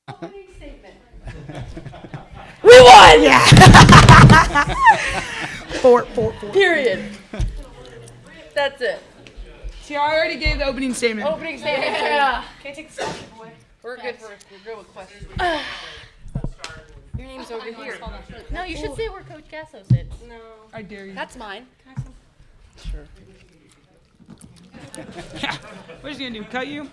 Opening statement. We won! Yeah. Four. Period. That's it. See, I already gave the opening statement. Opening statement. Yeah. Can you take the scholarship away? We're good with questions. Your name's over here. No, you should say where Coach Gasso sits. No. I dare you. That's mine. Can I have some? Sure. What is he gonna do? Cut you?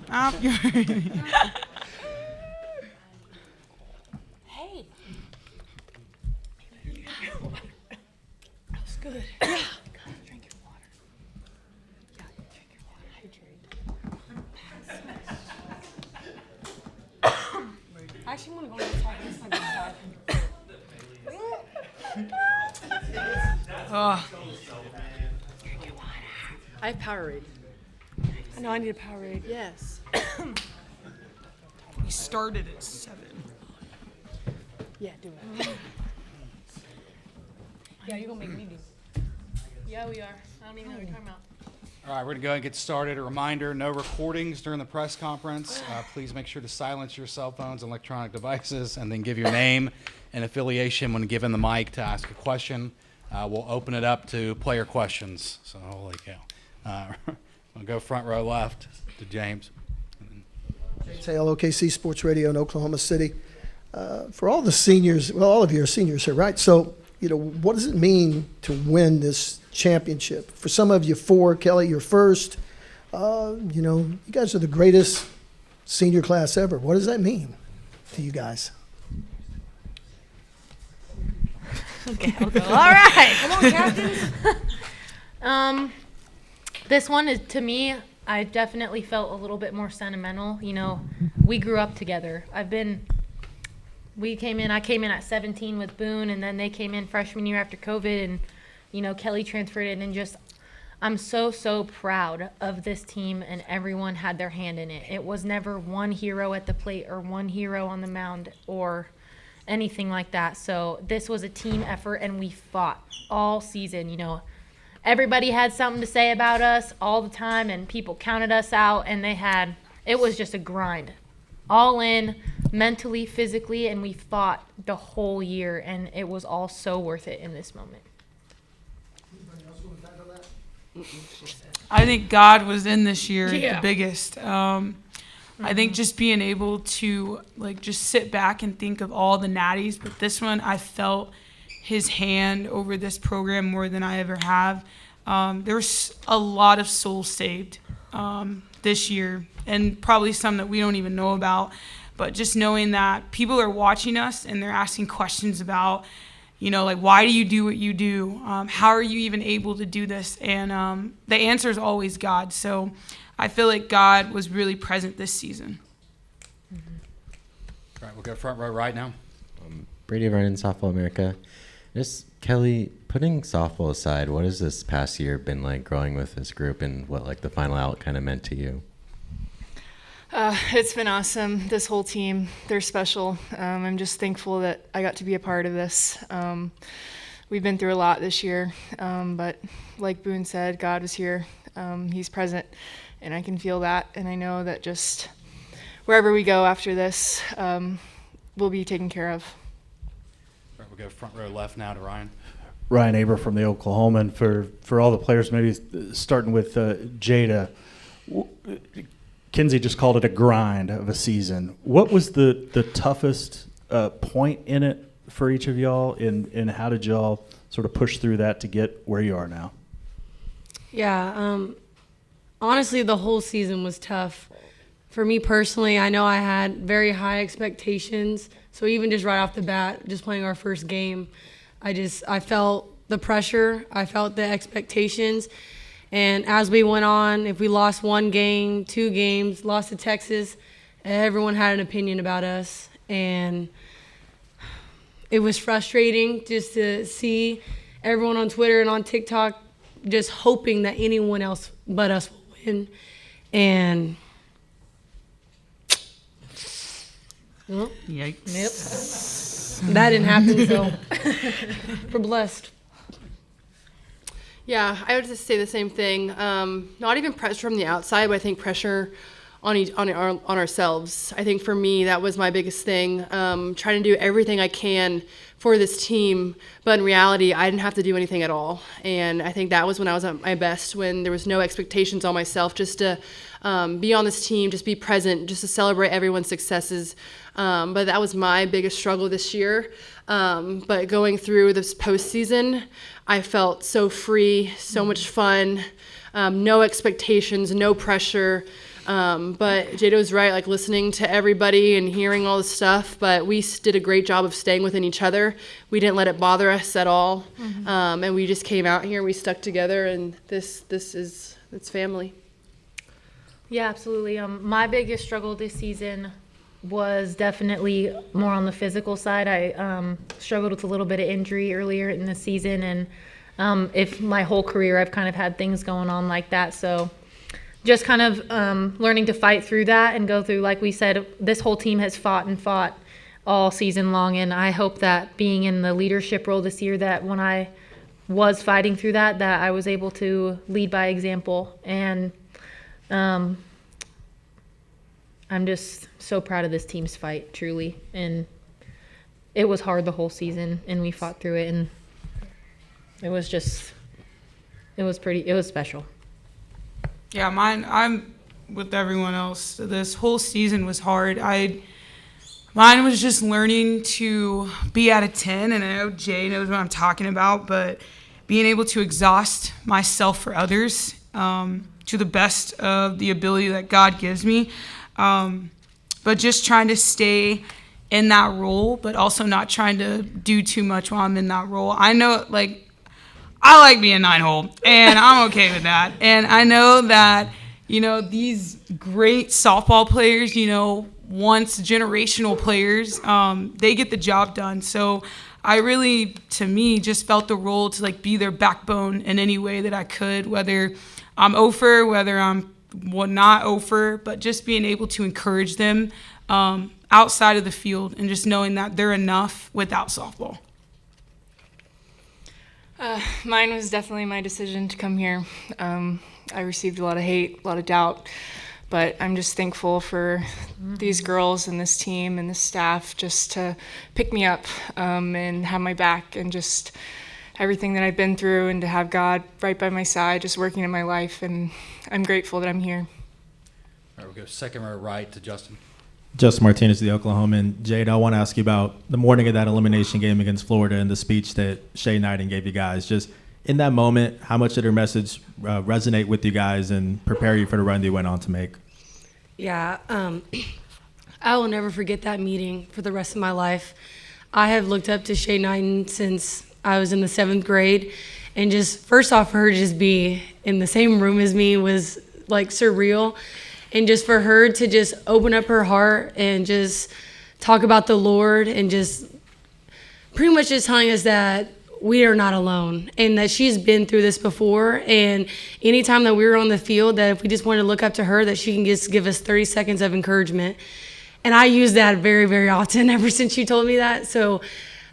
Hey. That was good. Yeah. Drink your water. Yeah, drink your water. Hydrate. I actually want to go inside. This might be inside. Oh. I have Powerade. I know I need a Powerade. Yes. We started at 7. Yeah, do it. Yeah, you're going to make me do. Yeah, we are. I don't even know what you're talking about. All right, we're going to go ahead and get started. A reminder, no recordings during the press conference. Please make sure to silence your cell phones and electronic devices, and then give your name and affiliation when given the mic to ask a question. We'll open it up to player questions. So, holy cow. We'll go front row left to James. Say LOKC Sports Radio in Oklahoma City. For all the seniors, well, all of you are seniors here, right? So, what does it mean to win this championship? For some of you, 4, Kelly, you're first. You guys are the greatest senior class ever. What does that mean to you guys? Okay, I'll go. All right. Come on, Captain. This one is, to me, I definitely felt a little bit more sentimental. We grew up together. I came in at 17 with Boone, and then they came in freshman year after COVID, and, Kelly transferred in, and just, I'm so proud of this team, and everyone had their hand in it. It was never one hero at the plate or one hero on the mound or anything like that. So this was a team effort, and we fought all season. Everybody had something to say about us all the time, and people counted us out, and it was just a grind. All in, mentally, physically, and we fought the whole year, and it was all so worth it in this moment. I think God was in this year Yeah. the biggest. I think just being able to just sit back and think of all the natties, but this one I felt his hand over this program more than I ever have. There's a lot of souls saved this year, and probably some that we don't even know about. But just knowing that people are watching us and they're asking questions about, why do you do what you do? How are you even able to do this? And the answer is always God. So I feel like God was really present this season. All right, we'll go front row right now. Brady Vernon, Softball America. Just Kelly, putting softball aside, what has this past year been like growing with this group, and what the final out kind of meant to you? It's been awesome. This whole team, they're special. I'm just thankful that I got to be a part of this. We've been through a lot this year, but like Boone said, God was here. He's present, and I can feel that, and I know that just wherever we go after this, we'll be taken care of. All right, we'll go front row left now to Ryan. Ryan Aber from the Oklahoman. For all the players, maybe starting with Jayda. Kinzie just called it a grind of a season. What was the toughest point in it for each of y'all, and how did y'all sort of push through that to get where you are now? Yeah, honestly, the whole season was tough. For me personally, I know I had very high expectations. So even just right off the bat, just playing our first game, I felt the pressure, I felt the expectations. And as we went on, if we lost 1 game, 2 games, lost to Texas, everyone had an opinion about us. And it was frustrating just to see everyone on Twitter and on TikTok just hoping that anyone else but us will win. And well, Yikes. yep, that didn't happen, so we're blessed. Yeah, I would just say the same thing. Not even pressure from the outside, but I think pressure on ourselves. I think for me, that was my biggest thing, trying to do everything I can for this team, but in reality, I didn't have to do anything at all. And I think that was when I was at my best, when there was no expectations on myself, just to be on this team, just be present, just to celebrate everyone's successes. But that was my biggest struggle this year. But going through this postseason, I felt so free, so much fun, no expectations, no pressure. But Jayda was right, like listening to everybody and hearing all this stuff, but we did a great job of staying within each other. We didn't let it bother us at all. And we just came out here, we stuck together, and it's family. Yeah, absolutely. My biggest struggle this season was definitely more on the physical side. I struggled with a little bit of injury earlier in the season, and if my whole career I've kind of had things going on like that. So just kind of learning to fight through that and go through, like we said, this whole team has fought and fought all season long, and I hope that being in the leadership role this year, that when I was fighting through that I was able to lead by example. And I'm just so proud of this team's fight, truly. And it was hard the whole season, and we fought through it, and it was special. Yeah, I'm with everyone else. This whole season was hard. Mine was just learning to be at a 10, and I know Jay knows what I'm talking about, but being able to exhaust myself for others to the best of the ability that God gives me. But just trying to stay in that role, but also not trying to do too much while I'm in that role. I know, I like being 9-hole, and I'm okay with that. And I know that, these great softball players, once generational players, they get the job done. So I really, to me, just felt the role to be their backbone in any way that I could, whether I'm over, whether I'm not over, but just being able to encourage them outside of the field and just knowing that they're enough without softball. Mine was definitely my decision to come here. I received a lot of hate, a lot of doubt, but I'm just thankful for these girls and this team and this staff just to pick me up and have my back, and just everything that I've been through, and to have God right by my side, just working in my life, and I'm grateful that I'm here. All right, we'll go second row right to Justin. Justin Martinez, the Oklahoman. Jayda, I want to ask you about the morning of that elimination game against Florida and the speech that Shay Knighton gave you guys. Just in that moment, how much did her message resonate with you guys and prepare you for the run that you went on to make? Yeah, I will never forget that meeting for the rest of my life. I have looked up to Shay Knighton since I was in the 7th grade, and just first off, for her to just be in the same room as me was surreal. And just for her to just open up her heart and just talk about the Lord, and just pretty much just telling us that we are not alone, and that she's been through this before. And anytime that we were on the field, that if we just want to look up to her, that she can just give us 30 seconds of encouragement. And I use that very, very often ever since she told me that. So,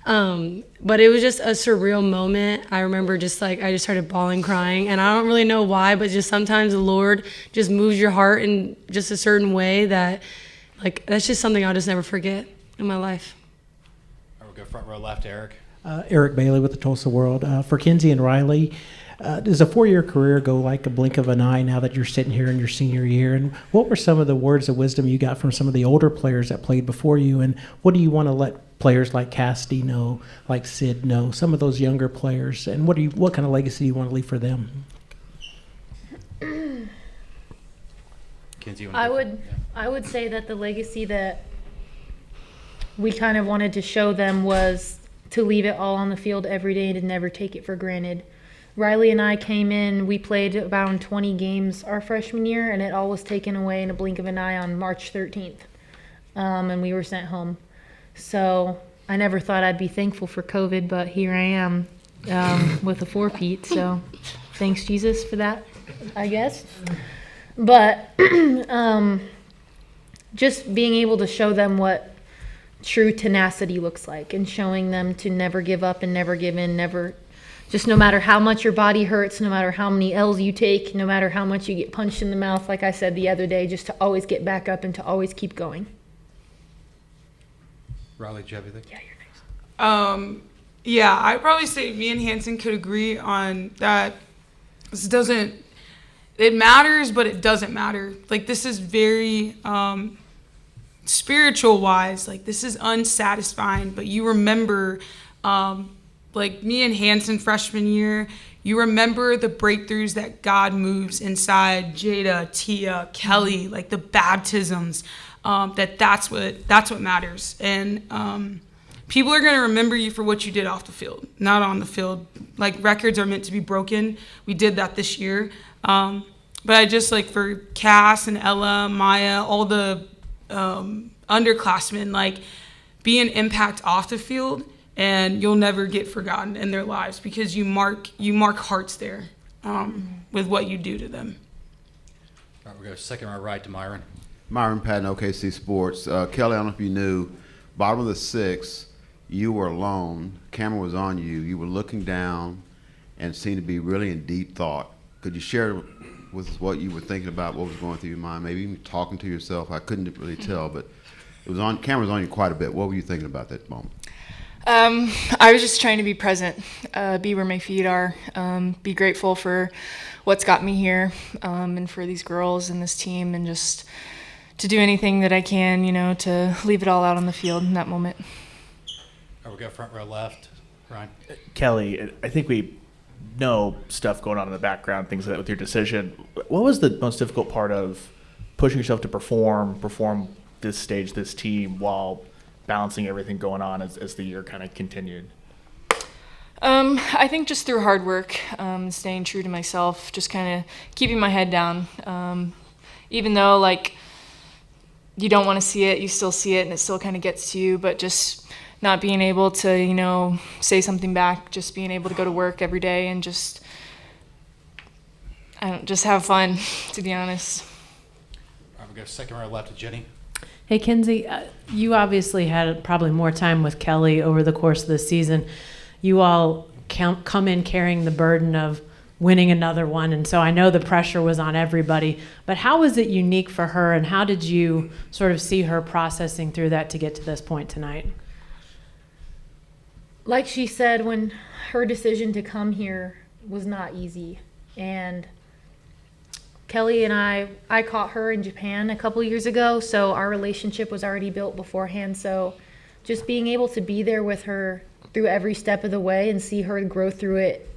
but it was just a surreal moment. I remember I just started bawling, crying, and I don't really know why, but just sometimes the Lord just moves your heart in just a certain way that, that's just something I'll just never forget in my life. All right, we'll go front row left, Eric. Eric Bailey with the Tulsa World. For Kinzie and Rylie, does a 4-year career go like a blink of an eye now that you're sitting here in your senior year? And what were some of the words of wisdom you got from some of the older players that played before you? And what do you want to let players like Cassidy know, like Sid know, some of those younger players? And what kind of legacy do you want to leave for them? Kinzie, I would say that the legacy that we kind of wanted to show them was to leave it all on the field every day and to never take it for granted. Rylie and I came in, we played about 20 games our freshman year, and it all was taken away in a blink of an eye on March 13th, and we were sent home. So I never thought I'd be thankful for COVID, but here I am with a 4-peat, so thanks Jesus for that, I guess. But just being able to show them what true tenacity looks like, and showing them to never give up and never give in, never just no matter how much your body hurts, no matter how many L's you take, no matter how much you get punched in the mouth, like I said the other day, just to always get back up and to always keep going. Rylie, do you have anything? Yeah, you're next. Yeah, I'd probably say me and Hansen could agree on that. This doesn't, it matters, but it doesn't matter. Like, this is very spiritual wise, like, this is unsatisfying, but you remember, like me and Hansen freshman year, you remember the breakthroughs that God moves inside Jayda, Tia, Kelly, like the baptisms, that's what matters. And people are going to remember you for what you did off the field, not on the field. Like, records are meant to be broken. We did that this year. But I just, like, for Cass and Ella, Maya, all the underclassmen, like, be an impact off the field, and you'll never get forgotten in their lives because you mark hearts there with what you do to them. All right, we'll go second row right to Myron. Myron Patton, OKC Sports. Kelly, I don't know if you knew, bottom of the sixth, you were alone. Camera was on you. You were looking down and seemed to be really in deep thought. Could you share with us what you were thinking about, what was going through your mind, maybe even talking to yourself? I couldn't really tell, but it was on. Camera was on you quite a bit. What were you thinking about that moment? I was just trying to be present, be where my feet are, be grateful for what's got me here, and for these girls and this team, and just to do anything that I can, to leave it all out on the field in that moment. All right, we'll go front row left. Ryan. Kelly, I think we know stuff going on in the background, things like that with your decision. What was the most difficult part of pushing yourself to perform this stage, this team, while balancing everything going on as the year kind of continued? I think just through hard work, staying true to myself, just kind of keeping my head down. Even though, like, you don't want to see it, you still see it, and it still kind of gets to you, but just not being able to, say something back, just being able to go to work every day and just have fun, to be honest. All right, we'll go second row left to Jenny. Hey, Kinzie, you obviously had probably more time with Kelly over the course of the season. You all come in carrying the burden of winning another one, and so I know the pressure was on everybody. But how was it unique for her, and how did you sort of see her processing through that to get to this point tonight? Like she said, when her decision to come here was not easy, and Kelly and I caught her in Japan a couple years ago, so our relationship was already built beforehand. So just being able to be there with her through every step of the way and see her grow through it,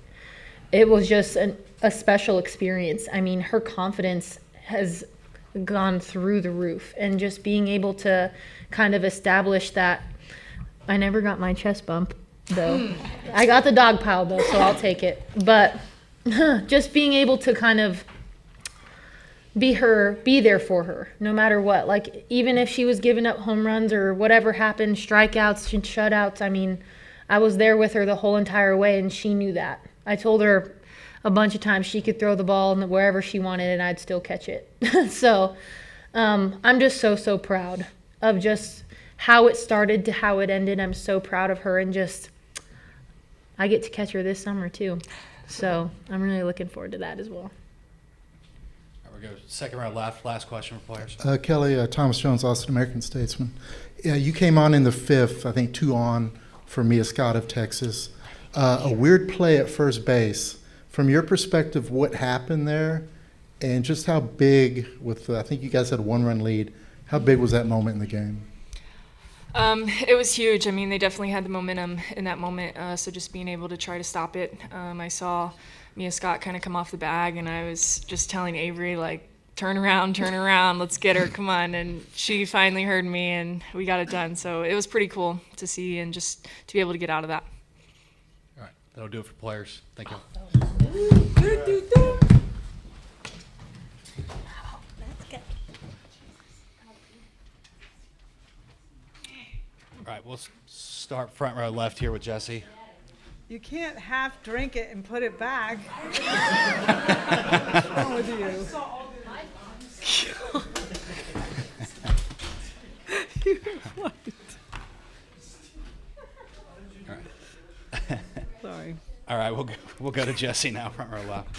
it was just a special experience. I mean, her confidence has gone through the roof, and just being able to kind of establish that. I never got my chest bump, though. I got the dog pile, though, so I'll take it. But just being able to kind of be there for her, no matter what. Like, even if she was giving up home runs or whatever happened, strikeouts and shutouts, I mean, I was there with her the whole entire way, and she knew that. I told her a bunch of times she could throw the ball wherever she wanted, and I'd still catch it. So I'm just so proud of just how it started to how it ended. I'm so proud of her, and just I get to catch her this summer too. So I'm really looking forward to that as well. We'll go second row left. Last question for players. Kelly, Thomas Jones, Austin American Statesman. You came on in the fifth, I think 2 on for Mia Scott of Texas. A weird play at first base. From your perspective, what happened there, and just how big, I think you guys had a 1-run lead, how big was that moment in the game? It was huge. I mean, they definitely had the momentum in that moment, so just being able to try to stop it. I saw Mia Scott kind of come off the bag, and I was just telling Avery, like, turn around, let's get her, come on. And she finally heard me, and we got it done. So it was pretty cool to see and just to be able to get out of that. All right, that'll do it for players. Thank you. All right, we'll start front row left here with Jesse. You can't half drink it and put it back. What's wrong with you? You're what? All right. Sorry. All right, we'll go to Jesse now from our left.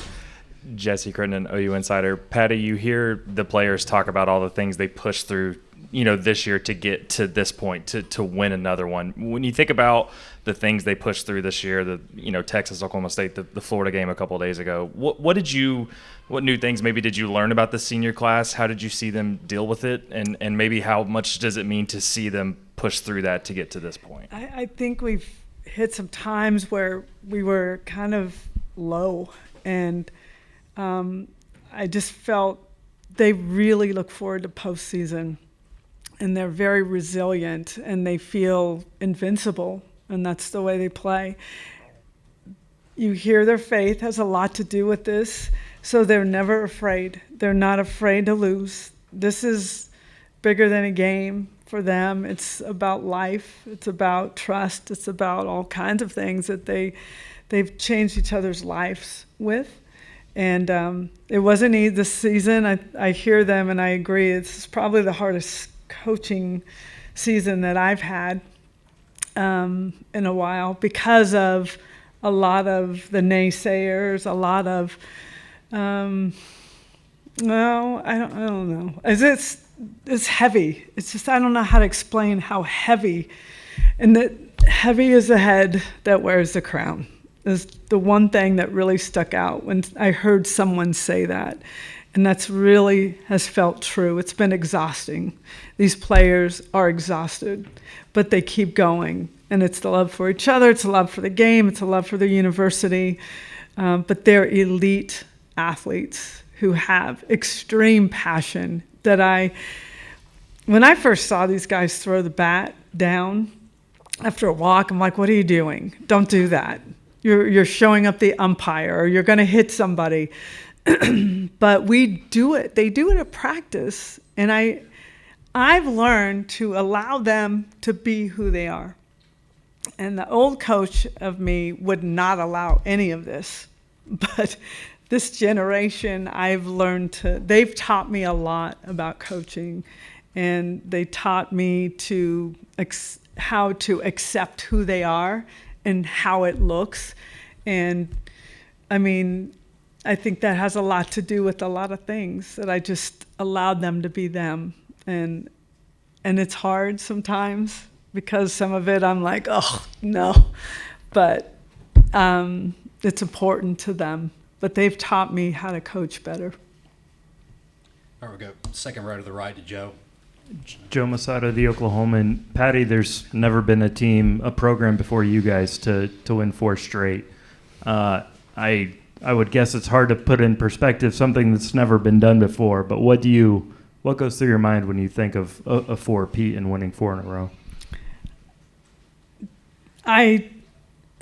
Jesse Crittenden, OU Insider. Patty, you hear the players talk about all the things they pushed through, this year to get to this point, to win another one. When you think about the things they pushed through this year, Texas, Oklahoma State, the Florida game a couple of days ago, what new things maybe did you learn about the senior class? How did you see them deal with it? And maybe how much does it mean to see them push through that to get to this point? I think we've hit some times where we were kind of low, and I just felt they really look forward to postseason, and they're very resilient, and they feel invincible, and that's the way they play. You hear their faith has a lot to do with this, so they're never afraid. They're not afraid to lose. This is bigger than a game for them. It's about life. It's about trust. It's about all kinds of things that they've changed each other's lives with. And it wasn't easy this season. I hear them and I agree. It's probably the hardest coaching season that I've had in a while because of a lot of the naysayers, a lot of, I don't know. It's heavy. It's just, I don't know how to explain how heavy, and that heavy is the head that wears the crown. Is the one thing that really stuck out when I heard someone say that. And that's really has felt true. It's been exhausting. These players are exhausted, but they keep going. And it's the love for each other. It's the love for the game. It's the love for the university. But they're elite athletes who have extreme passion that when I first saw these guys throw the bat down after a walk, I'm like, what are you doing? Don't do that. You're showing up the umpire, or you're going to hit somebody. But we do it. They do it at practice. And I've learned to allow them to be who they are. And the old coach of me would not allow any of this. But this generation, they've taught me a lot about coaching. And they taught me how to accept who they are and how it looks. And I think that has a lot to do with a lot of things, that I just allowed them to be them. And it's hard sometimes because some of it I'm like, oh, no. But it's important to them. But they've taught me how to coach better. All right, we'll go second row to the right to Joe. Joe Masato, the Oklahoman. Patty, there's never been a program before you guys to win 4 straight. I would guess it's hard to put in perspective something that's never been done before, but what goes through your mind when you think of a 4-peat and winning 4 in a row?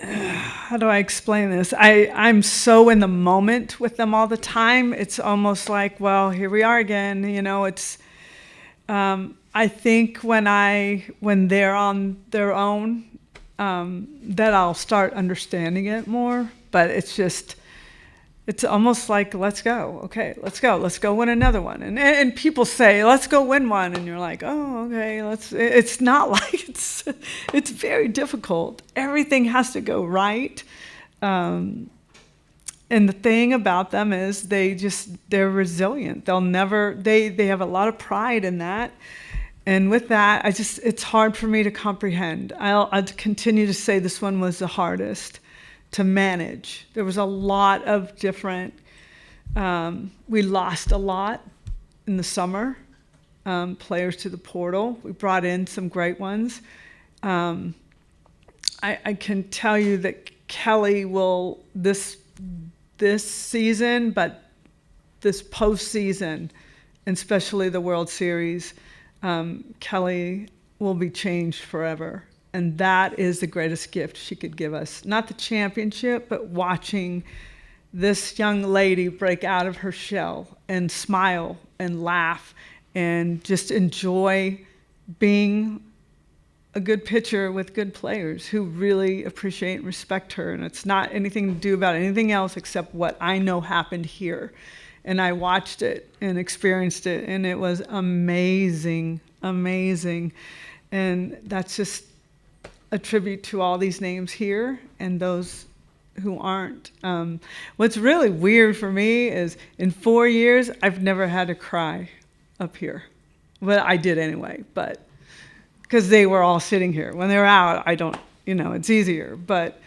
How do I explain this? I'm so in the moment with them all the time. It's almost like, well, here we are again. It's I think when they're on their own, that I'll start understanding it more. But it's almost like, let's go. Okay, let's go. Let's go win another one. And people say, let's go win one. And you're like, oh, okay, it's not like it's very difficult. Everything has to go right. And the thing about them is they're resilient. They have a lot of pride in that. And with that, it's hard for me to comprehend. I'll continue to say this one was the hardest to manage. There was a lot of different, we lost a lot in the summer, players to the portal. We brought in some great ones. I can tell you that Kelly will, this season, but this postseason, and especially the World Series, Kelly will be changed forever. And that is the greatest gift she could give us. Not the championship, but watching this young lady break out of her shell and smile and laugh and just enjoy being a good pitcher with good players who really appreciate and respect her. And it's not anything to do about anything else except what I know happened here. And I watched it and experienced it, and it was amazing, amazing. And that's just a tribute to all these names here and those who aren't. What's really weird for me is in 4 years, I've never had to cry up here. Well, I did anyway, but because they were all sitting here. When they're out, I don't, it's easier. But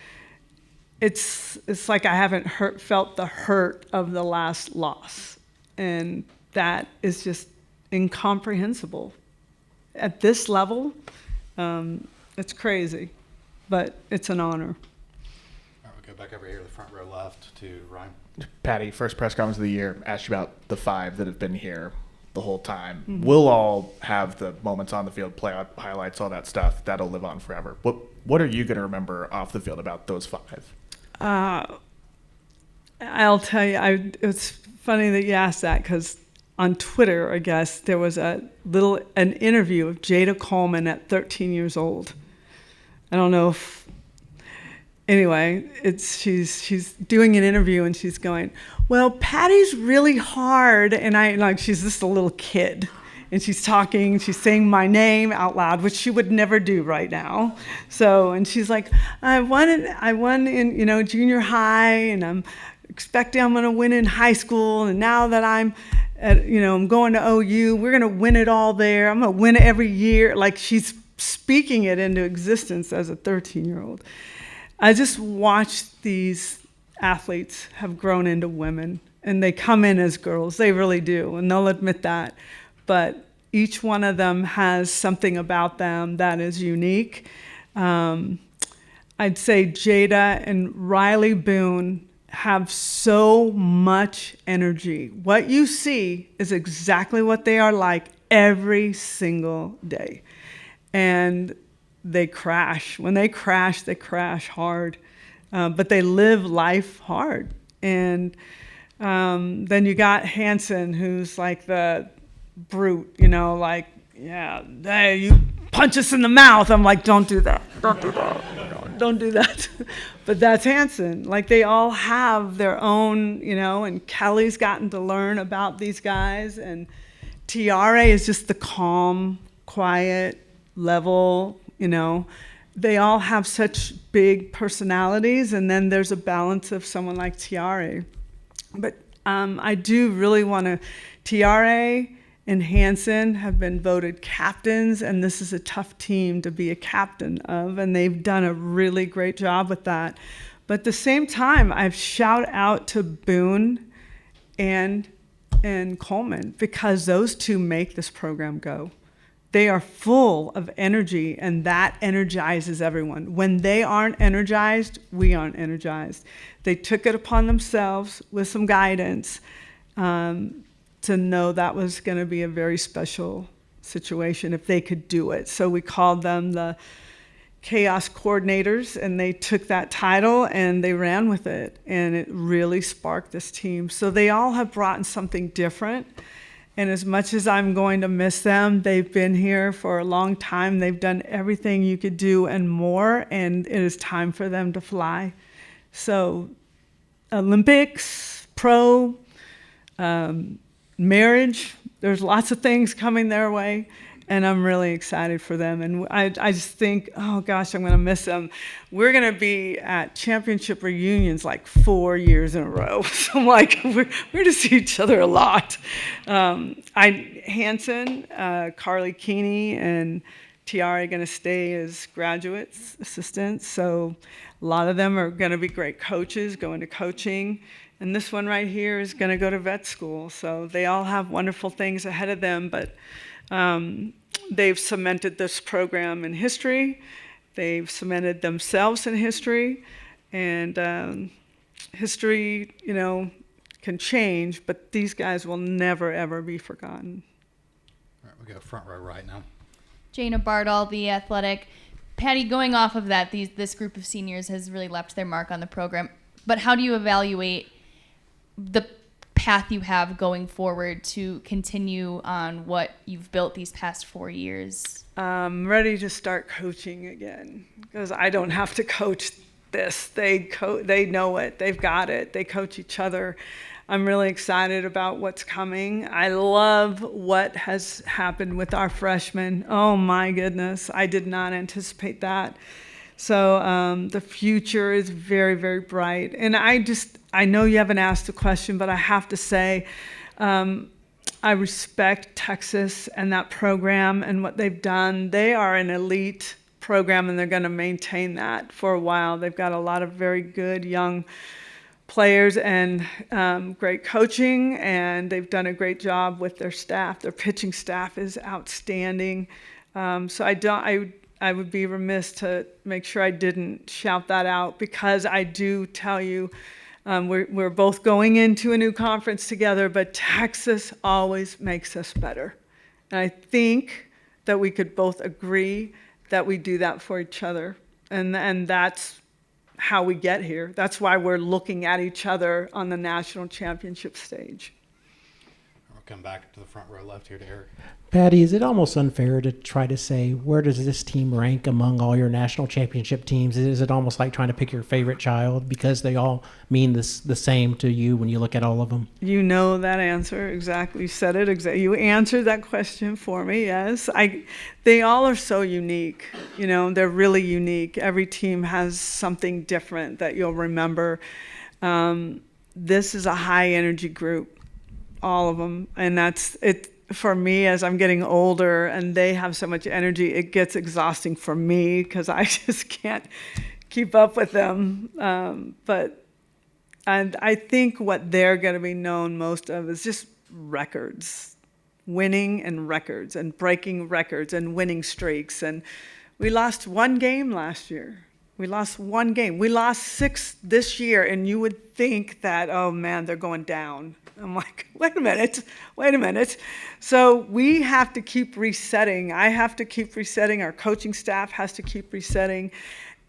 it's like I haven't felt the hurt of the last loss. And that is just incomprehensible. At this level, it's crazy, but it's an honor. All right, we'll go back over here to the front row left to Ryan. Patty, first press conference of the year, asked you about the 5 that have been here the whole time. Mm-hmm. We'll all have the moments on the field, play highlights, all that stuff. That'll live on forever. What are you going to remember off the field about those 5? I'll tell you, it's funny that you asked that because on Twitter, I guess, there was an interview of Jayda Coleman at 13 years old. I don't know if, anyway, she's doing an interview and she's going, well, Patty's really hard. And she's just a little kid. And she's talking, she's saying my name out loud, which she would never do right now. So, and she's like, I won in, junior high, and I'm expecting I'm going to win in high school. And now that I'm going to OU, we're going to win it all there. I'm going to win it every year. Like she's speaking it into existence as a 13-year-old. I just watched these athletes have grown into women, and they come in as girls. They really do, and they'll admit that. But each one of them has something about them that is unique. I'd say Jayda and Rylie Boone have so much energy. What you see is exactly what they are like every single day. And they crash. When they crash hard. But they live life hard. And then you got Hansen, who's like the brute, hey, you punch us in the mouth. I'm like, don't do that. Don't do that. But that's Hansen. Like they all have their own, and Kelly's gotten to learn about these guys. And Tiare is just the calm, quiet, level, They all have such big personalities. And then there's a balance of someone like Tiare. But I do really want to, Tiare and Hansen have been voted captains, and this is a tough team to be a captain of, and they've done a really great job with that. But at the same time, I've shout out to Boone and Coleman because those two make this program go. They are full of energy, and that energizes everyone. When they aren't energized, we aren't energized. They took it upon themselves with some guidance to know that was going to be a very special situation if they could do it. So we called them the Chaos Coordinators, and they took that title and they ran with it, and it really sparked this team. So they all have brought in something different. And as much as I'm going to miss them, they've been here for a long time. They've done everything you could do and more, and it is time for them to fly. So Olympics, pro, marriage, there's lots of things coming their way, and I'm really excited for them. And I just think, oh gosh, I'm going to miss them. We're going to be at championship reunions like 4 years in a row. So I'm like, we're going to see each other a lot. Hansen, Carly Keeney, and Tiare are going to stay as graduates, assistants. So a lot of them are going to be great coaches, go into coaching. And this one right here is going to go to vet school. So they all have wonderful things ahead of them, but they've cemented this program in history. They've cemented themselves in history. And history, can change, but these guys will never, ever be forgotten. All right, we go front row right now. Jana Bardall, The Athletic. Patty, going off of that, this group of seniors has really left their mark on the program. But how do you evaluate the path you have going forward to continue on what you've built these past 4 years? I'm ready to start coaching again because I don't have to coach this. They know it. They've got it. They coach each other. I'm really excited about what's coming. I love what has happened with our freshmen. Oh my goodness. I did not anticipate that. So the future is very, very bright. And I know you haven't asked the question, but I have to say, I respect Texas and that program and what they've done. They are an elite program, and they're going to maintain that for a while. They've got a lot of very good young players and great coaching, and they've done a great job with their staff. Their pitching staff is outstanding. So I would be remiss to make sure I didn't shout that out, because I do tell you, we're both going into a new conference together, but Texas always makes us better. And I think that we could both agree that we do that for each other. And that's how we get here. That's why we're looking at each other on the national championship stage. We'll come back to the front row left here to Eric. Patty, is it almost unfair to try to say, where does this team rank among all your national championship teams? Is it almost like trying to pick your favorite child because they all mean the same to you when you look at all of them? You know that answer exactly. You said it exactly. You answered that question for me, yes. They all are so unique. You know, they're really unique. Every team has something different that you'll remember. This is a high energy group, all of them. And that's it. For me, as I'm getting older and they have so much energy, it gets exhausting for me because I just can't keep up with them. And I think what they're going to be known most of is just records, winning and records and breaking records and winning streaks. And we lost one game last year. We lost one game. We lost 6 this year, and you would think that, oh man, they're going down. I'm like, wait a minute. So we have to keep resetting. I have to keep resetting. Our coaching staff has to keep resetting.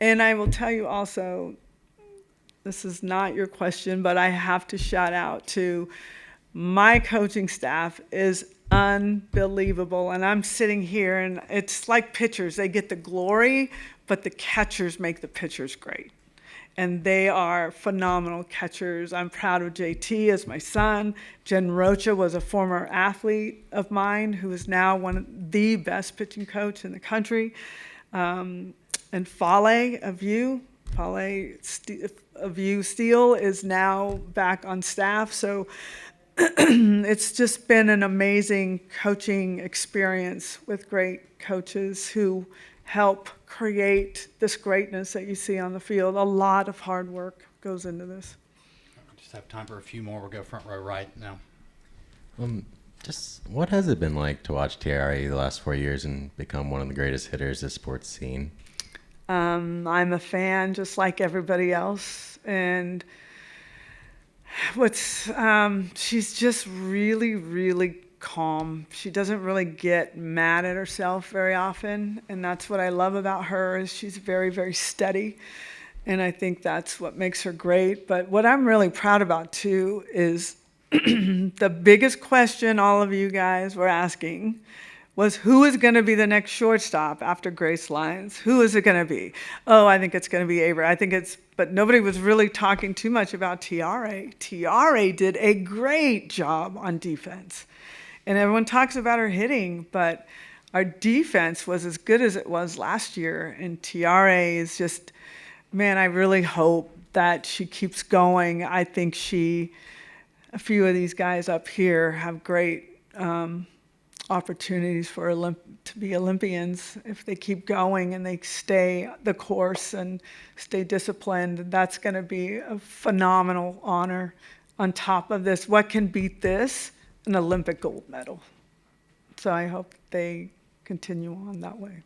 And I will tell you also, this is not your question, but I have to shout out to my coaching staff is unbelievable. And I'm sitting here, and it's like pitchers. They get the glory, but the catchers make the pitchers great. And they are phenomenal catchers. I'm proud of JT as my son. Jen Rocha was a former athlete of mine who is now one of the best pitching coach in the country. And Fale of you Steele is now back on staff. So it's just been an amazing coaching experience with great coaches who help create this greatness that you see on the field. A lot of hard work goes into this. Just have time for a few more. We'll go front row right now. Just what has it been like to watch Tiare the last 4 years and become one of the greatest hitters this sport's seen? I'm a fan just like everybody else. And she's just really, really calm. She doesn't really get mad at herself very often, and that's what I love about her is she's very, very steady, and I think that's what makes her great. But what I'm really proud about too is the biggest question all of you guys were asking was who is going to be the next shortstop after Grace Lyons? Who is it going to be? Oh, I think it's going to be Avery. But nobody was really talking too much about Tiare. Tiare did a great job on defense. And everyone talks about her hitting, but our defense was as good as it was last year. And Tiare is just, man, I really hope that she keeps going. I think a few of these guys up here have great opportunities to be Olympians if they keep going and they stay the course and stay disciplined. That's going to be a phenomenal honor on top of this. What can beat this? An Olympic gold medal. So I hope they continue on that way.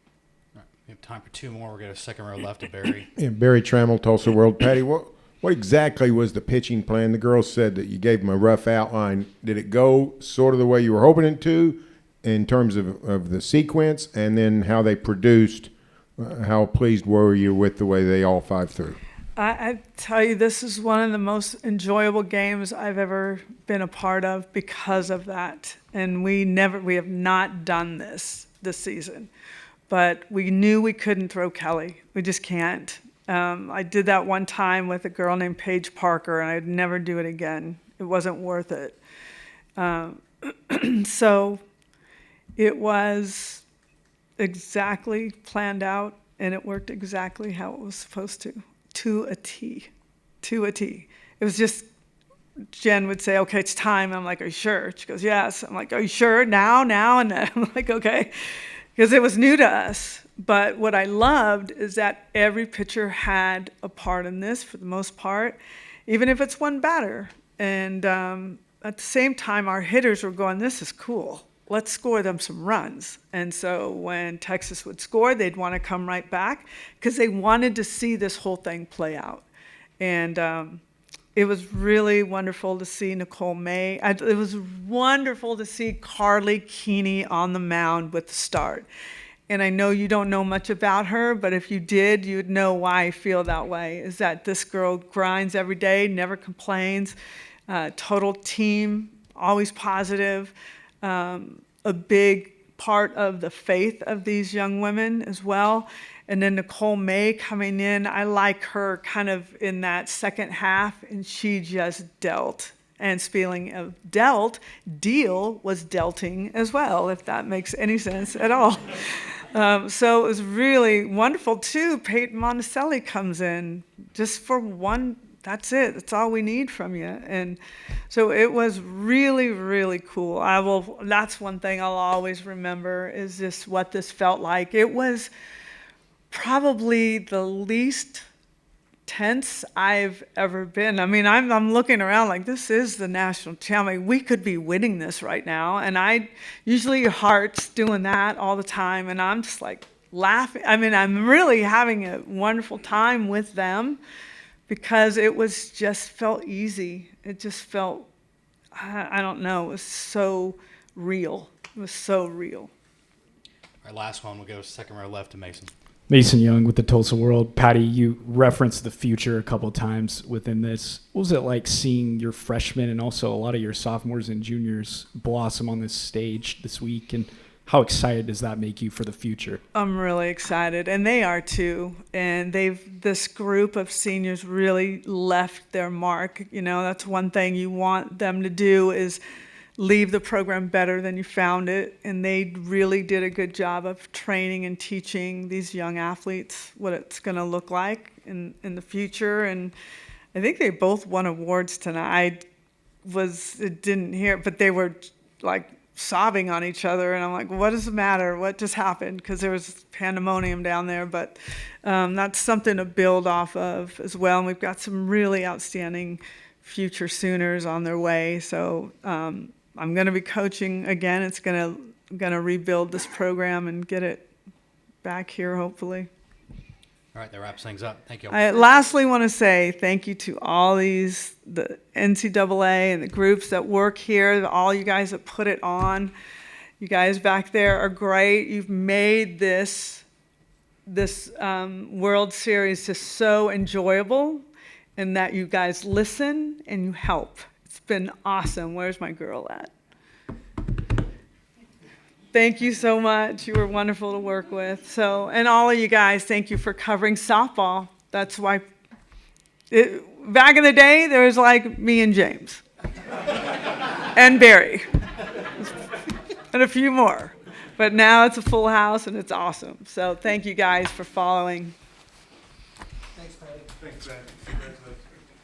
Right. We have time for 2 more. We'll go to second row left to Barry. Yeah, Barry Trammell, Tulsa World. Patty, what exactly was the pitching plan? The girls said that you gave them a rough outline. Did it go sort of the way you were hoping it to in terms of the sequence, and then how they produced? How pleased were you with the way they all 5 threw? I tell you, this is one of the most enjoyable games I've ever been a part of because of that. And we have not done this season, but we knew we couldn't throw Kelly. We just can't. I did that one time with a girl named Paige Parker, and I'd never do it again. It wasn't worth it. So it was exactly planned out. and it worked exactly how it was supposed to a T, to a T. It was just, Jen would say, okay, it's time. I'm like, are you sure? She goes, yes. I'm like, are you sure? Now? And then I'm like, okay. Because it was new to us. But what I loved is that every pitcher had a part in this for the most part, even if it's one batter. And at the same time, our hitters were going, this is cool. Let's score them some runs. And so when Texas would score, they'd want to come right back because they wanted to see this whole thing play out. And it was really wonderful to see Nicole May. It was wonderful to see Carly Keeney on the mound with the start. And I know you don't know much about her, but if you did, you'd know why I feel that way, is that this girl grinds every day, never complains, total team, always positive, a big part of the faith of these young women as well. And then Nicole May coming in, I like her kind of in that second half, and she just dealt. And speaking of dealt, deal was delting as well, if that makes any sense at all. So it was really wonderful too. Peyton Monticelli comes in just for one, that's it. That's all we need from you. And so it was really, really cool. That's one thing I'll always remember is just what this felt like. It was probably the least tense I've ever been. I mean, I'm looking around like this is the national champion. We could be winning this right now. And usually your heart's doing that all the time. And I'm just like laughing. I mean, I'm really having a wonderful time with them because it was just felt easy. It just felt, I don't know, it was so real. It was so real. All right, last one. We'll go second row left to Mason. Mason Young with the Tulsa World. Patty, you referenced the future a couple of times within this. What was it like seeing your freshmen and also a lot of your sophomores and juniors blossom on this stage this week? And how excited does that make you for the future? I'm really excited, and they are too. And this group of seniors really left their mark. You know, that's one thing you want them to do is leave the program better than you found it. And they really did a good job of training and teaching these young athletes what it's going to look like in the future. And I think they both won awards tonight. Didn't hear, but they were like sobbing on each other. And I'm like, what does it matter? What just happened? Because there was pandemonium down there. But that's something to build off of as well. And we've got some really outstanding future Sooners on their way. So I'm going to be coaching again. It's going to rebuild this program and get it back here, hopefully. All right, that wraps things up. Thank you. I lastly want to say thank you to all the NCAA and the groups that work here, all you guys that put it on. You guys back there are great. You've made this World Series just so enjoyable, and that you guys listen and you help. It's been awesome. Where's my girl at? Thank you so much. You were wonderful to work with. So, and all of you guys, thank you for covering softball. That's why, back in the day, there was like me and James. And Barry. And a few more. But now it's a full house and it's awesome. So thank you guys for following. Thanks, Patty. Thanks, Patty.